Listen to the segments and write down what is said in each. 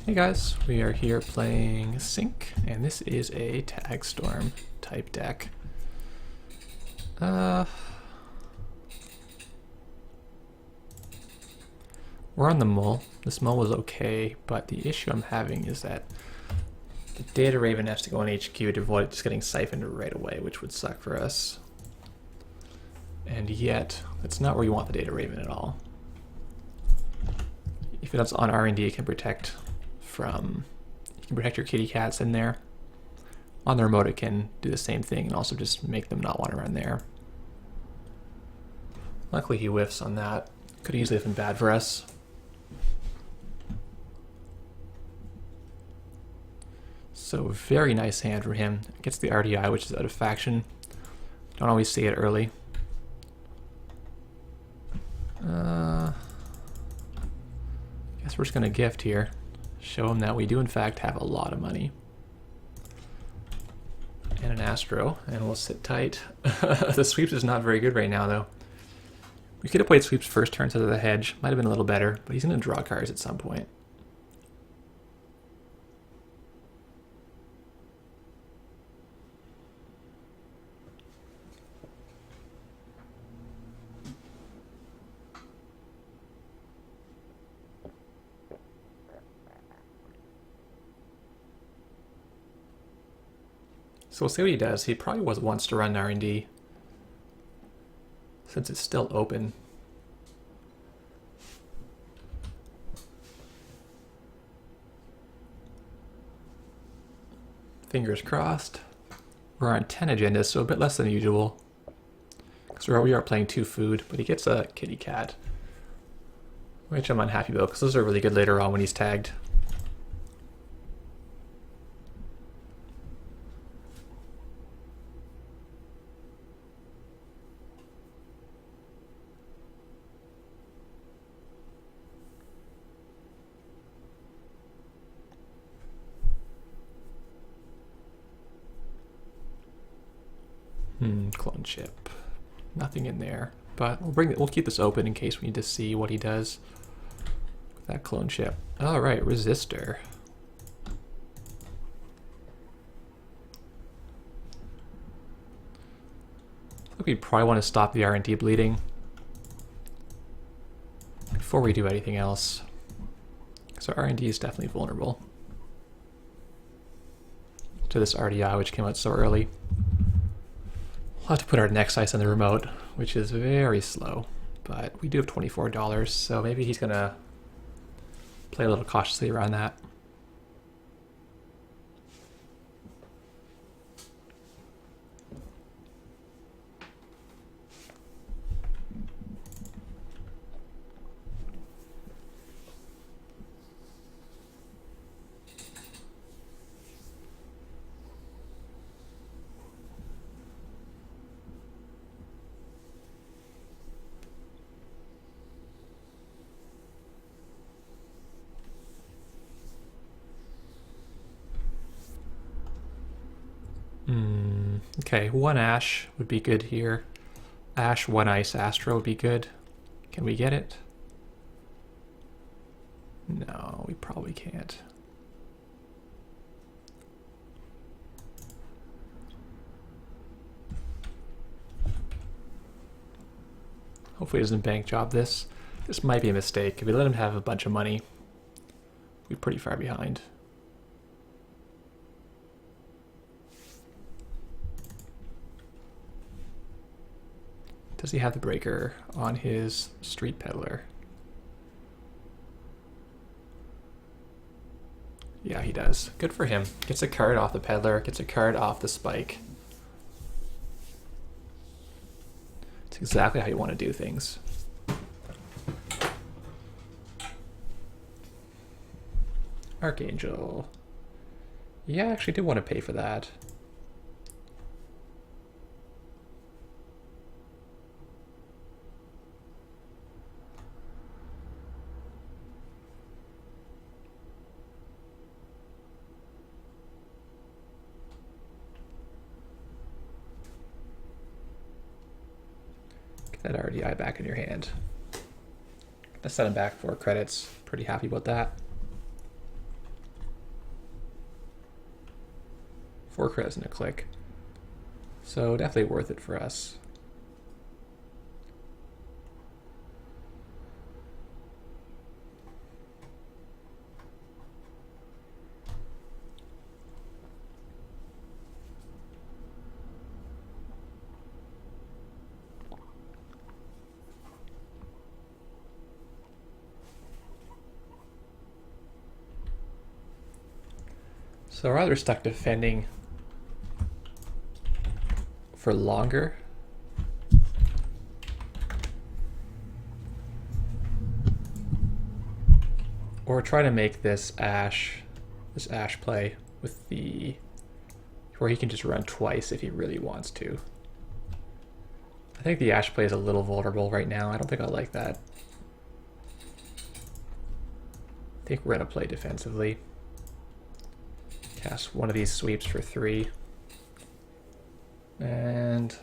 Hey guys, we are here playing Sync, and this is a Tag Storm type deck. We're on the mull. This mull was okay, but the issue I'm having is that the Data Raven has to go on HQ to avoid it just getting siphoned right away, which would suck for us. And yet, that's not where you want the Data Raven at all. If it's on R&D, it can protect from, you can protect your kitty cats in there. On the remote it can do the same thing and also just make them not want to run there. Luckily he whiffs on that. Could easily have been bad for us. So very nice hand from him. Gets the RDI, which is out of faction. Don't always see it early. Guess we're just gonna gift here. Show him that we do in fact have a lot of money. And an Astro, and we'll sit tight. The sweeps is not very good right now though. We could have played sweeps first turn to the hedge. Might have been a little better, but he's gonna draw cards at some point. So we'll see what he does. He probably wants to run R&D since it's still open. Fingers crossed. We're on 10 agendas, so a bit less than usual. Because we are playing 2 food, but he gets a kitty cat. Which I'm unhappy about, because those are really good later on when he's tagged. Clone chip. Nothing in there, but we'll keep this open in case we need to see what he does with that clone chip. All right, resistor. I think we probably want to stop the R&D bleeding before we do anything else. So R&D is definitely vulnerable to this RDI, which came out so early. We'll have to put our next ice on the remote, which is very slow, but we do have $24, so maybe he's gonna play a little cautiously around that. Okay, 1 Ash would be good here. Ash, 1 Ice, Astro would be good. Can we get it? No, we probably can't. Hopefully he doesn't bank job this. This might be a mistake. If we let him have a bunch of money, we're pretty far behind. Does he have the breaker on his street peddler? Yeah, he does. Good for him. Gets a card off the peddler, gets a card off the spike. It's exactly how you want to do things. Archangel. Yeah, I actually do want to pay for that. That RDI back in your hand. Gonna set him back 4 credits. Pretty happy about that. 4 credits and a click. So definitely worth it for us. So we're either stuck defending for longer or try to make this Ash play with the where he can just run twice if he really wants to. I think the Ash play is a little vulnerable right now. I don't think I like that. I think we're gonna play defensively. Cast one of these sweeps for 3. And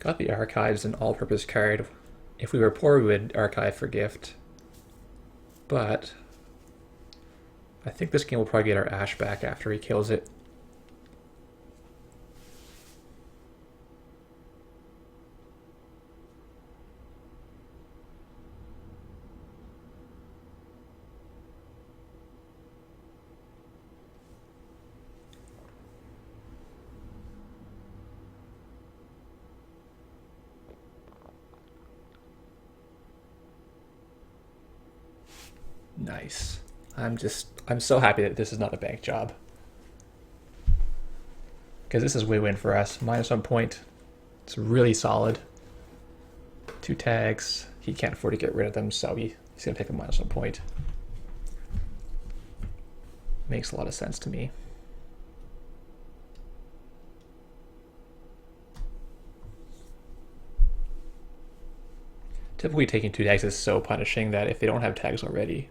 got the Archives, an all-purpose card. If we were poor, we would archive for gift. But I think this game will probably get our Ash back after he kills it. Nice. I'm so happy that this is not a bank job. Because this is win-win for us. -1 point. It's really solid. 2 tags. He can't afford to get rid of them, so he's going to pick a -1 point. Makes a lot of sense to me. Typically taking 2 tags is so punishing that if they don't have tags already,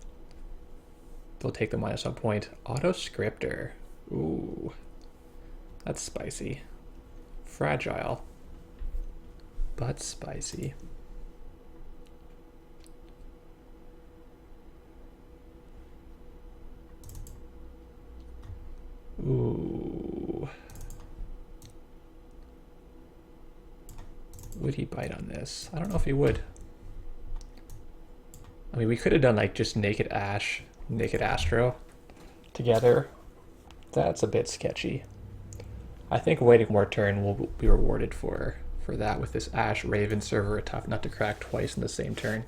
they'll take the -1 point. Autoscripter. Ooh. That's spicy. Fragile. But spicy. Ooh. Would he bite on this? I don't know if he would. I mean, we could have done like just Naked Ash, Naked Astro together. That's a bit sketchy. I think waiting more turn will be rewarded for that with this Ash Raven server, a tough nut to crack twice in the same turn.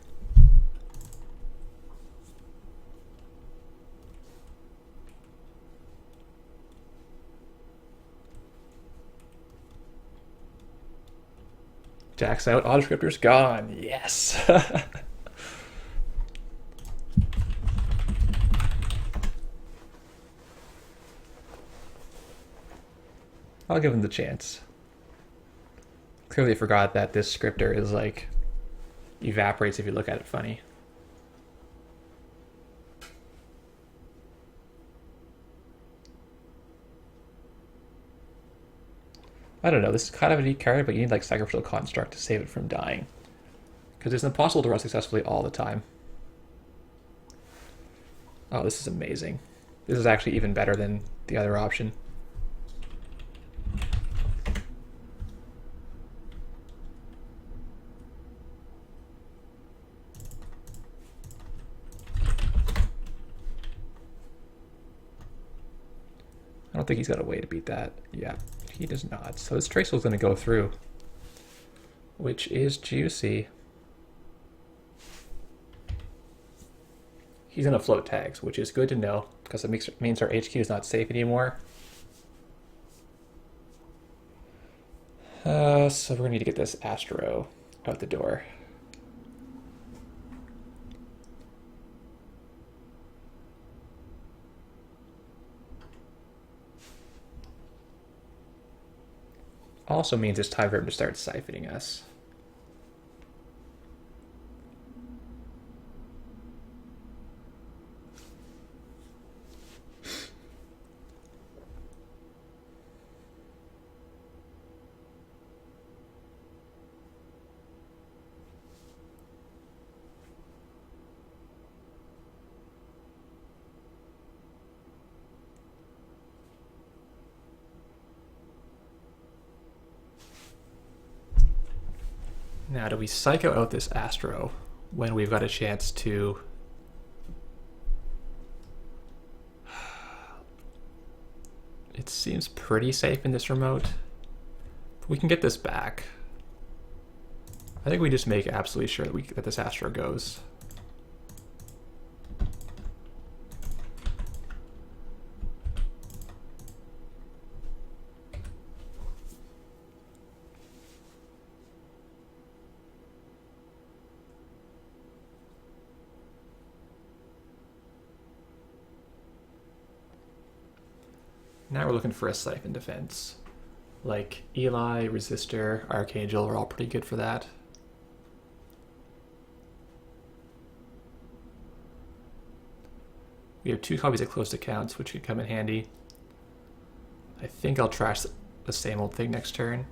Jack's out, Autoscripter's gone. Yes. I'll give him the chance. Clearly forgot that this scripter is like evaporates if you look at it funny. I don't know, this is kind of a neat card, but you need like Sacrificial Construct to save it from dying. Because it's impossible to run successfully all the time. Oh, this is amazing. This is actually even better than the other option. I don't think he's got a way to beat that. Yeah, he does not. So this Tracel's going to go through, which is juicy. He's going to float tags, which is good to know, because it means our HQ is not safe anymore. So we're going to need to get this Astro out the door. Also means it's time for him to start siphoning us. Now, do we psycho out this Astro when we've got a chance to... It seems pretty safe in this remote. But we can get this back. I think we just make absolutely sure that this Astro goes. Now we're looking for a siphon defense. Like Eli, Resistor, Archangel are all pretty good for that. We have 2 copies of Close Accounts, which could come in handy. I think I'll trash the same old thing next turn.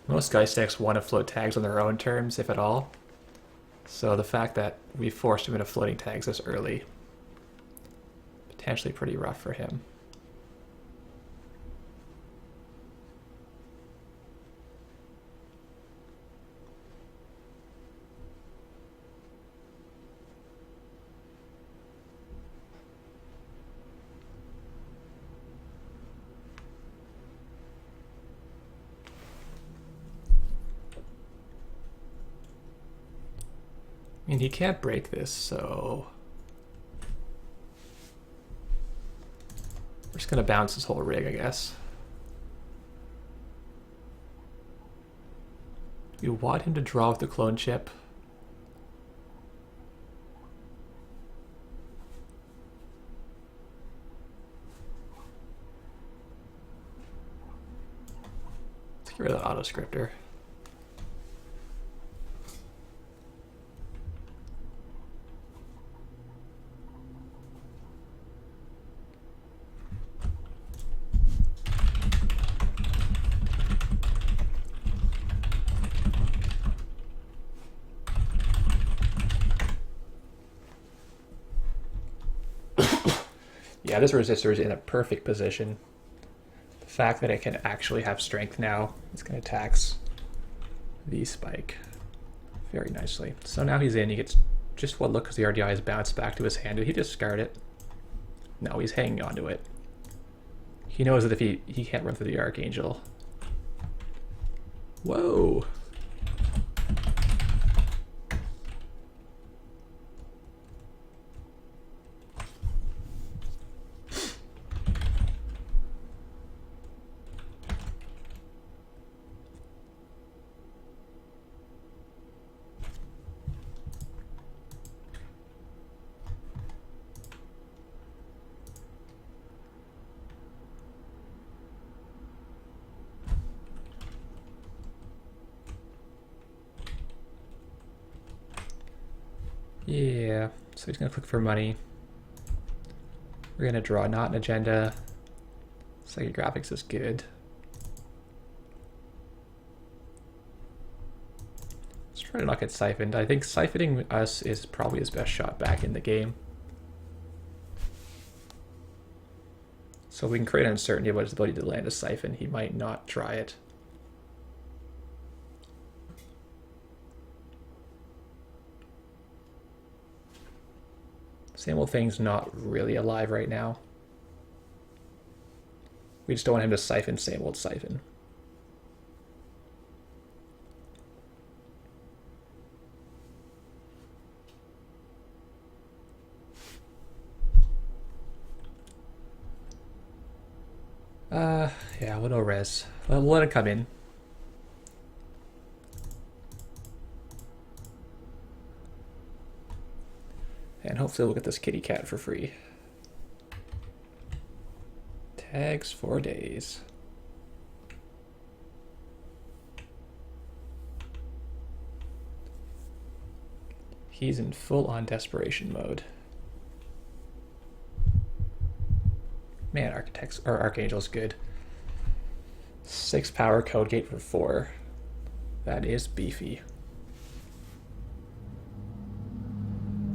Most Geist decks want to float tags on their own terms, if at all. So the fact that we forced him into floating tags this early, potentially pretty rough for him. I mean, he can't break this, so we're just gonna bounce this whole rig, I guess. We want him to draw with the clone chip. Let's get rid of the Autoscripter. Yeah, this resistor is in a perfect position. The fact that it can actually have strength now is going to tax the spike very nicely. So now he's in. He gets just what look because the RDI is bounced back to his hand. Did he discard it? No, he's hanging on to it. He knows that if he can't run through the Archangel. Whoa. Yeah, so he's gonna click for money. We're gonna draw not an agenda. Psychic graphics is good. Let's try to not get siphoned. I think siphoning us is probably his best shot back in the game. So we can create uncertainty about his ability to land a siphon. He might not try it. Same old thing's not really alive right now. We just don't want him to siphon same old siphon. Yeah, we'll no res. We'll let it come in. And hopefully we'll get this kitty cat for free. Tags 4 days. He's in full-on desperation mode. Man, Archangel's good. 6 power, code gate for 4. That is beefy.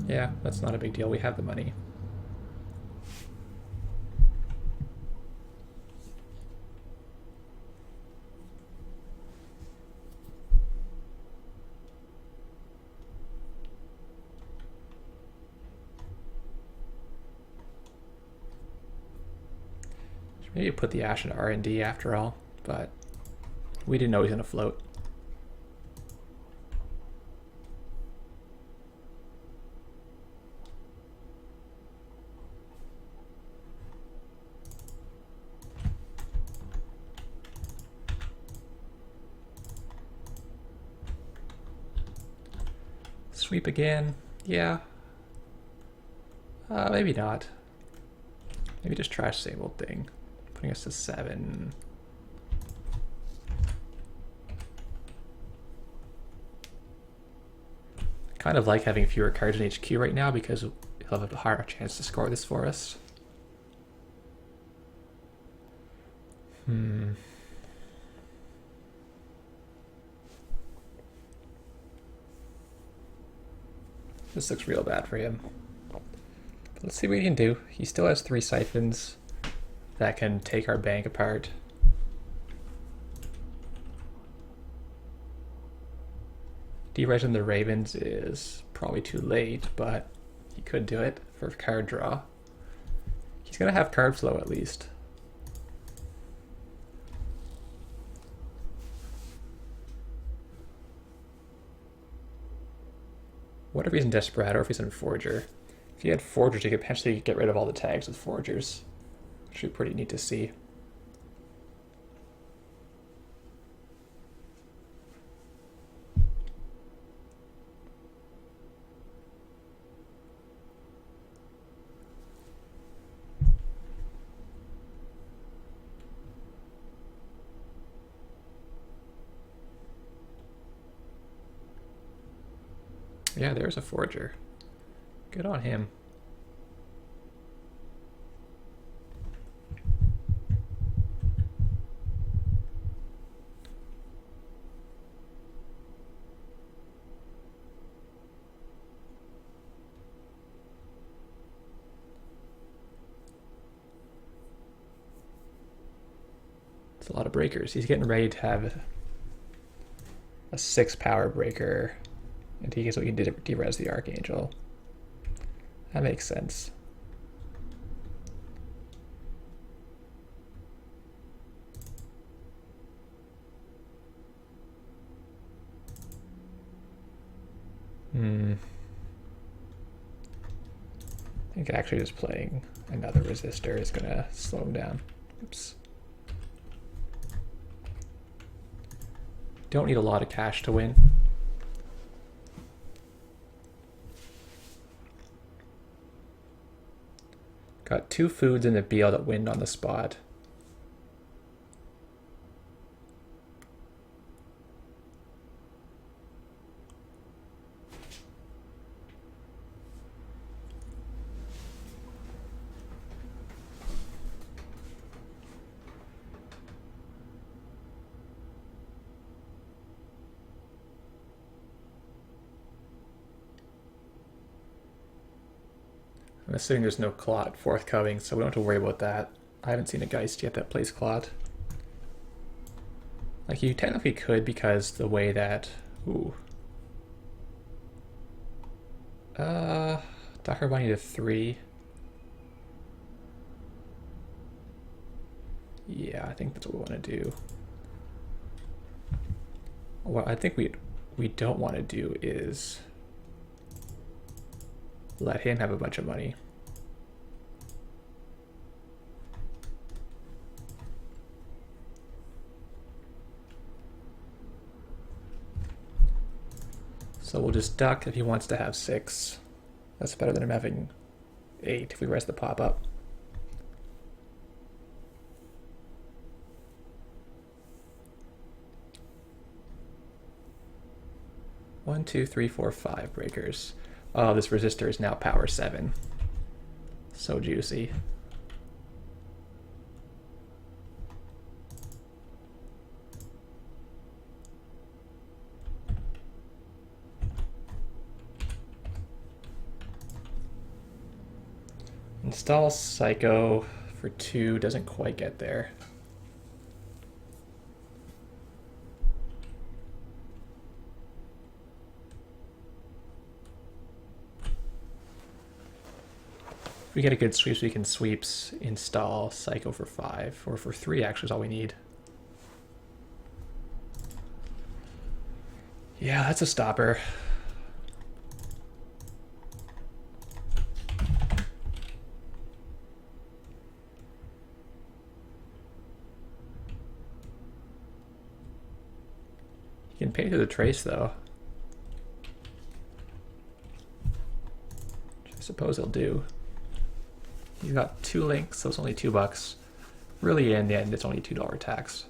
Yeah, that's not a big deal. We have the money. Maybe put the Ash in R&D after all, but we didn't know he was going to float. Sweep again. Yeah. Maybe not. Maybe just trash the same old thing. Putting us to 7. Kind of like having fewer cards in HQ right now because he'll have a higher chance to score this for us. This looks real bad for him. Let's see what he can do. He still has 3 siphons that can take our bank apart. Deresing the Ravens is probably too late, but he could do it for card draw. He's going to have card flow at least. What if he's in Desperado or if he's in Forger? If he had Forgers, he could potentially get rid of all the tags with Forgers. Which would be pretty neat to see. Yeah, there's a Forger. Good on him. It's a lot of breakers. He's getting ready to have a 6 power breaker. And he can de-res the Archangel. That makes sense. I think actually just playing another resistor is gonna slow him down. Oops. Don't need a lot of cash to win. Got 2 foods in the BL that win on the spot. I'm assuming there's no Clot forthcoming, so we don't have to worry about that. I haven't seen a Geist yet that plays Clot. Like, you technically could because the way that... Ooh. Docker Bunny to 3. Yeah, I think that's what we want to do. What I think we don't want to do is let him have a bunch of money. So we'll just duck if he wants to have 6. That's better than him having 8 if we res the pop-up. One, 2, 3, 4, 5 breakers. Oh, this resistor is now power 7. So juicy. Install Psycho for 2 doesn't quite get there. If we get a good sweeps, we can sweeps install Psycho for 5, or for 3 actually is all we need. Yeah, that's a stopper. You can pay through the trace though. Which I suppose he'll do. He's got 2 links, so it's only $2. Really, in the end, it's only $2 tax.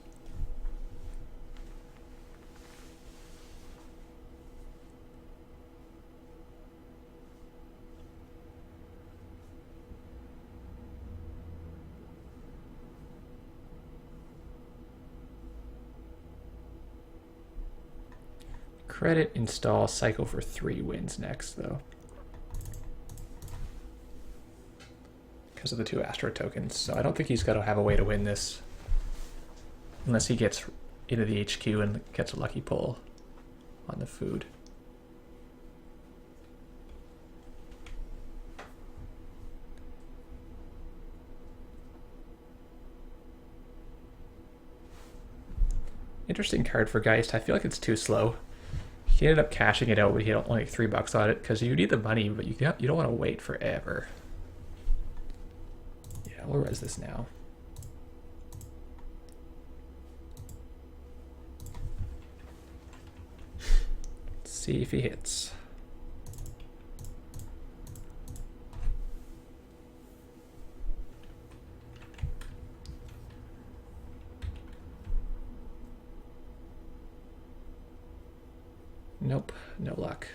Credit install Psycho for 3 wins next, though. Because of the 2 Astro tokens. So I don't think he's got to have a way to win this. Unless he gets into the HQ and gets a lucky pull on the food. Interesting card for Geist. I feel like it's too slow. He ended up cashing it out, but he had only $3 on it because you need the money, but you don't want to wait forever. Yeah, we'll res this now. Let's see if he hits. Nope, no luck.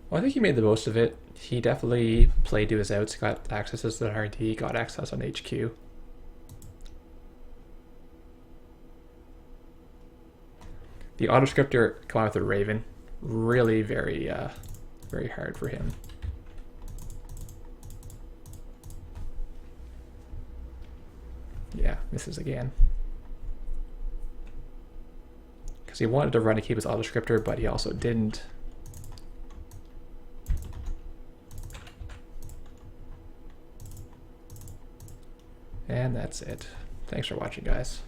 Well, I think he made the most of it. He definitely played to his outs, got access to the RD, got access on HQ. The Autoscripter come out with a Raven. Really very hard for him. Yeah, misses again. Because he wanted to run to keep his Autoscripter, but he also didn't. And that's it. Thanks for watching, guys.